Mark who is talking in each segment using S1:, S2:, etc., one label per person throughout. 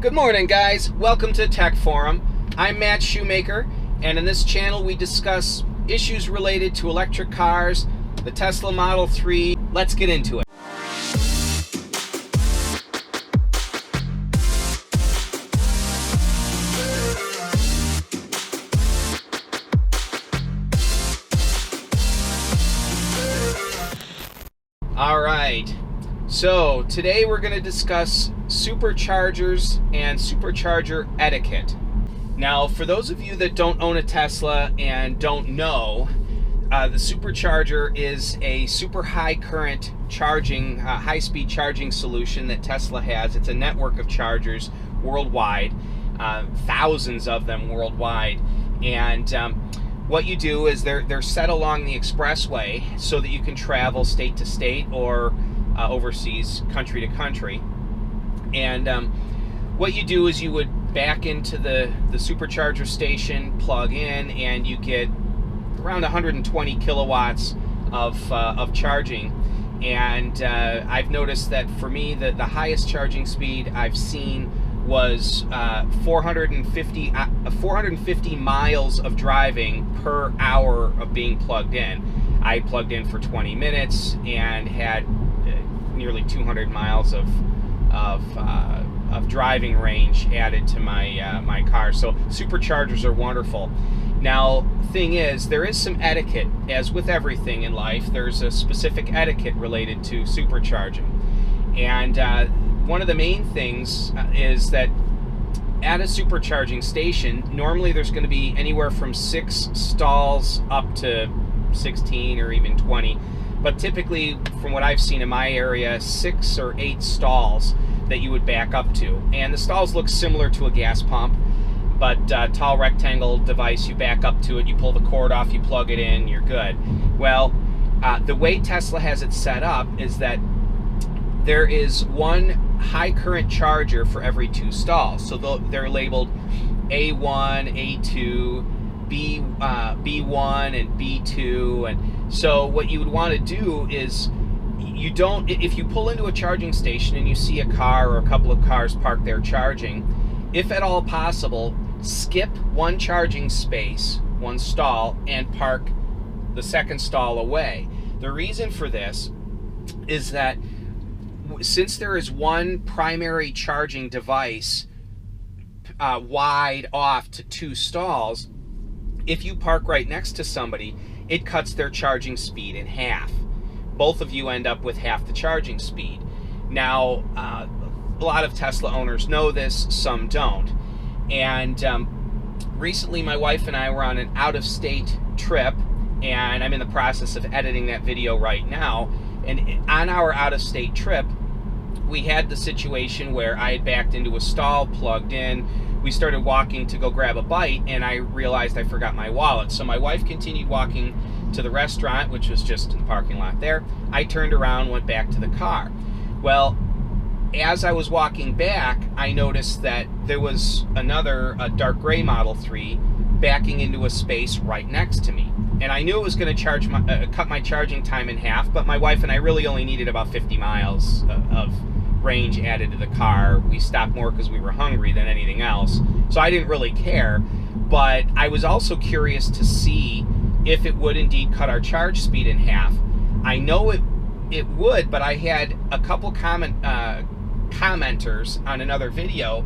S1: Good morning, guys. Welcome to Tech Forum. I'm Matt Shoemaker, and in this channel we discuss issues related to electric cars, the Tesla Model 3. Let's get into it. All right. So today we're going to discuss superchargers and supercharger etiquette. Now, for those of you that don't own a Tesla and don't know, the supercharger is a super high current charging, high-speed charging solution that Tesla has. It's a network of chargers worldwide, thousands of them worldwide, and what you do is they're set along the expressway so that you can travel state to state or overseas, country to country. And what you do is you would back into the supercharger station, plug in, and you get around 120 kilowatts of charging. And I've noticed that for me, the highest charging speed I've seen was 450 miles of driving per hour of being plugged in. I plugged in for 20 minutes and had nearly 200 miles of driving range added to my car. So superchargers are wonderful. Now, thing is, there is some etiquette, as with everything in life. There's a specific etiquette related to supercharging, and one of the main things is that at a supercharging station, normally there's going to be anywhere from 6 stalls up to 16 or even 20. But typically, from what I've seen in my area, 6 or 8 stalls that you would back up to. And the stalls look similar to a gas pump, but tall rectangle device, you back up to it, you pull the cord off, you plug it in, you're good. Well, the way Tesla has it set up is that there is one high current charger for every 2 stalls. So they're labeled A1, A2, B1 and B2, and so what you would want to do is if you pull into a charging station and you see a car or a couple of cars parked there charging, if at all possible, skip one charging space, one stall, and park the second stall away. The reason for this is that since there is one primary charging device wide off to 2 stalls, if you park right next to somebody, it cuts their charging speed in half. Both of you end up with half the charging speed. Now, a lot of Tesla owners know this, some don't. And recently my wife and I were on an out-of-state trip, and I'm in the process of editing that video right now. And on our out-of-state trip, we had the situation where I had backed into a stall, plugged in. We started walking to go grab a bite, and I realized I forgot my wallet. So my wife continued walking to the restaurant, which was just in the parking lot there. I turned around, went back to the car. Well, as I was walking back, I noticed that there was a dark gray Model 3 backing into a space right next to me. And I knew it was going to cut my charging time in half, but my wife and I really only needed about 50 miles of range added to the car. We stopped more because we were hungry than anything else, so I didn't really care. But I was also curious to see if it would indeed cut our charge speed in half. I know it would, but I had a couple commenters on another video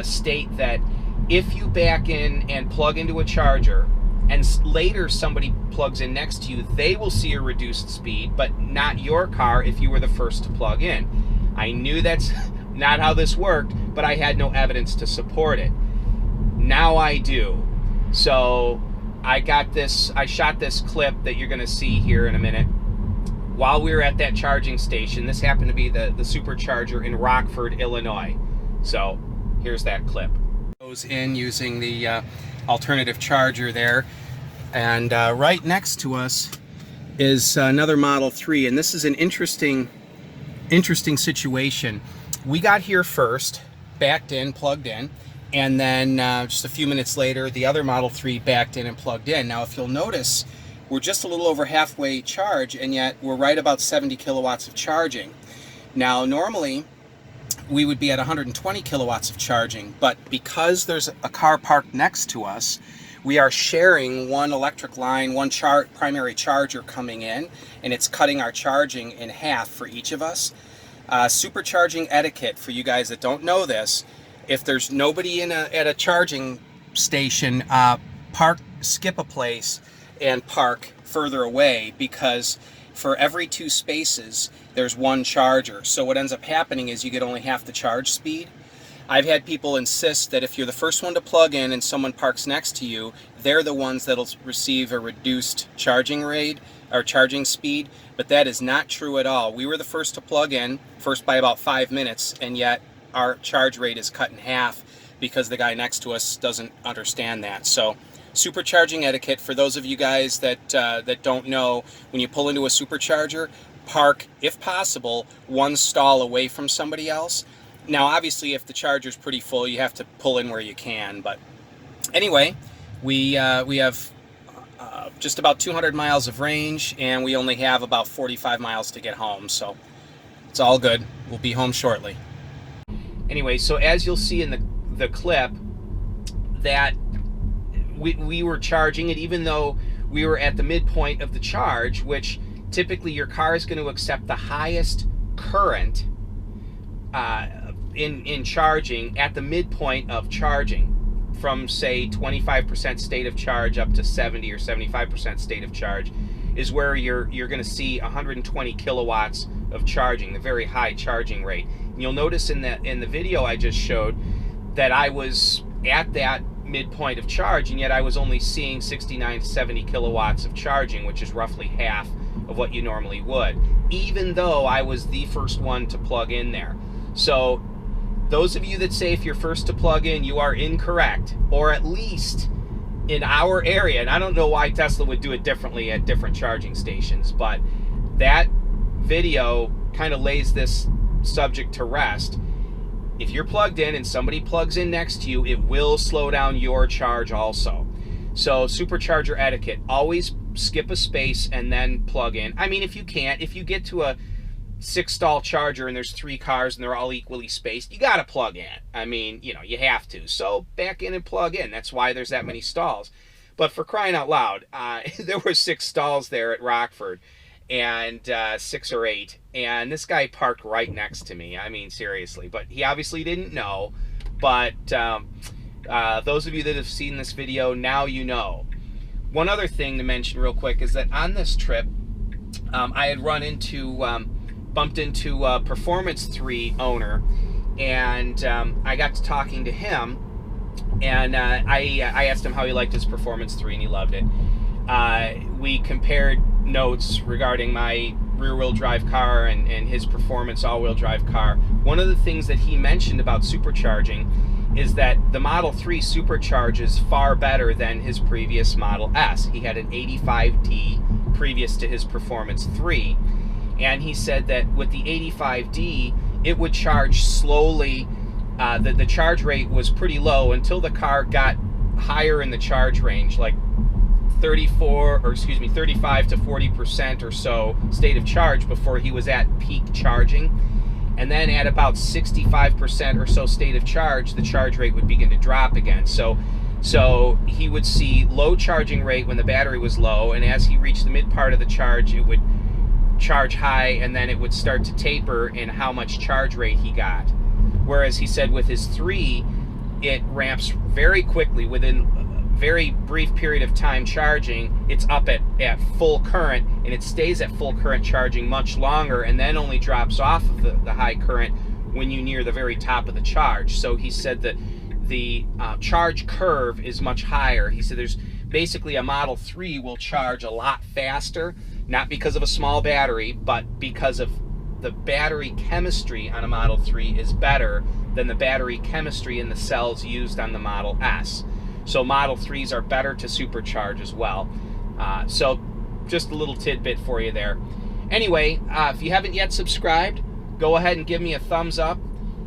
S1: state that if you back in and plug into a charger and later somebody plugs in next to you, they will see a reduced speed, but not your car if you were the first to plug in. I knew that's not how this worked, but I had no evidence to support it. Now I do. So I shot this clip that you're going to see here in a minute. While we were at that charging station, this happened to be the Supercharger in Rockford, Illinois. So here's that clip. Goes in using the alternative charger there, and right next to us is another Model 3, and this is an interesting situation. We got here first, backed in, plugged in, and then just a few minutes later, the other Model 3 backed in and plugged in. Now, if you'll notice, we're just a little over halfway charge, and yet we're right about 70 kilowatts of charging. Now, normally, we would be at 120 kilowatts of charging. But because there's a car parked next to us, we are sharing one electric line, one primary charger coming in, and it's cutting our charging in half for each of us. Supercharging etiquette, for you guys that don't know this, if there's nobody at a charging station, skip a place and park further away, because for every 2 spaces there's one charger. So what ends up happening is you get only half the charge speed. I've had people insist that if you're the first one to plug in and someone parks next to you, they're the ones that'll receive a reduced charging rate or charging speed, but that is not true at all. We were the first to plug in, first by about 5 minutes, and yet our charge rate is cut in half because the guy next to us doesn't understand that. So supercharging etiquette, for those of you guys that don't know, when you pull into a supercharger, park, if possible, one stall away from somebody else. Now, obviously, if the charger's pretty full, you have to pull in where you can. But anyway, we have just about 200 miles of range, and we only have about 45 miles to get home. So it's all good. We'll be home shortly. Anyway, so as you'll see in the clip, that we were charging it even though we were at the midpoint of the charge, which typically your car is going to accept the highest current in charging at the midpoint of charging, from say 25% state of charge up to 70 or 75% state of charge is where you're going to see 120 kilowatts of charging, the very high charging rate. And you'll notice in the video I just showed that I was at that midpoint of charge, and yet I was only seeing 69 to 70 kilowatts of charging, which is roughly half of what you normally would, even though I was the first one to plug in there. So those of you that say if you're first to plug in, you are incorrect, or at least in our area, and I don't know why Tesla would do it differently at different charging stations, but that video kind of lays this subject to rest. If you're plugged in and somebody plugs in next to you, it will slow down your charge also. So supercharger etiquette, always skip a space and then plug in. I mean, if you can't, if you get to a 6-stall charger and there's 3 cars and they're all equally spaced, you got to plug in. I mean, you know, you have to. So back in and plug in. That's why there's that many stalls. But for crying out loud, there were 6 stalls there at Rockford, and 6 or 8, and this guy parked right next to me. I mean, seriously. But he obviously didn't know. But those of you that have seen this video, now you know. One other thing to mention real quick is that on this trip, I had bumped into a Performance 3 owner, and I got to talking to him, and I asked him how he liked his Performance 3, and he loved it. We compared notes regarding my rear-wheel drive car and his Performance all-wheel drive car. One of the things that he mentioned about supercharging is that the Model 3 supercharges far better than his previous Model S. He had an 85D previous to his Performance 3, and he said that with the 85D, it would charge slowly. The charge rate was pretty low until the car got higher in the charge range, like 35 to 40% or so state of charge before he was at peak charging. And then at about 65% or so state of charge, the charge rate would begin to drop again. So he would see low charging rate when the battery was low, and as he reached the mid part of the charge, it would charge high, and then it would start to taper in how much charge rate he got. Whereas he said with his 3, it ramps very quickly. Within a very brief period of time charging, it's up at full current, and it stays at full current charging much longer, and then only drops off of the high current when you near the very top of the charge. So he said that the charge curve is much higher. He said there's basically a Model 3 will charge a lot faster, not because of a small battery, but because of the battery chemistry on a Model 3 is better than the battery chemistry in the cells used on the Model S. So Model 3s are better to supercharge as well. So just a little tidbit for you there. Anyway, if you haven't yet subscribed, go ahead and give me a thumbs up.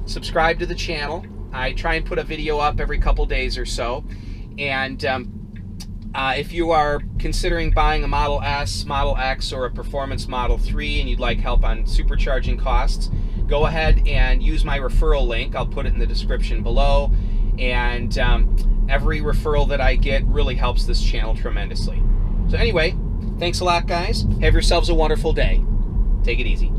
S1: Subscribe to the channel. I try and put a video up every couple days or so. And if you are considering buying a Model S, Model X, or a Performance Model 3 and you'd like help on supercharging costs, go ahead and use my referral link. I'll put it in the description below. And every referral that I get really helps this channel tremendously. So anyway, thanks a lot, guys. Have yourselves a wonderful day. Take it easy.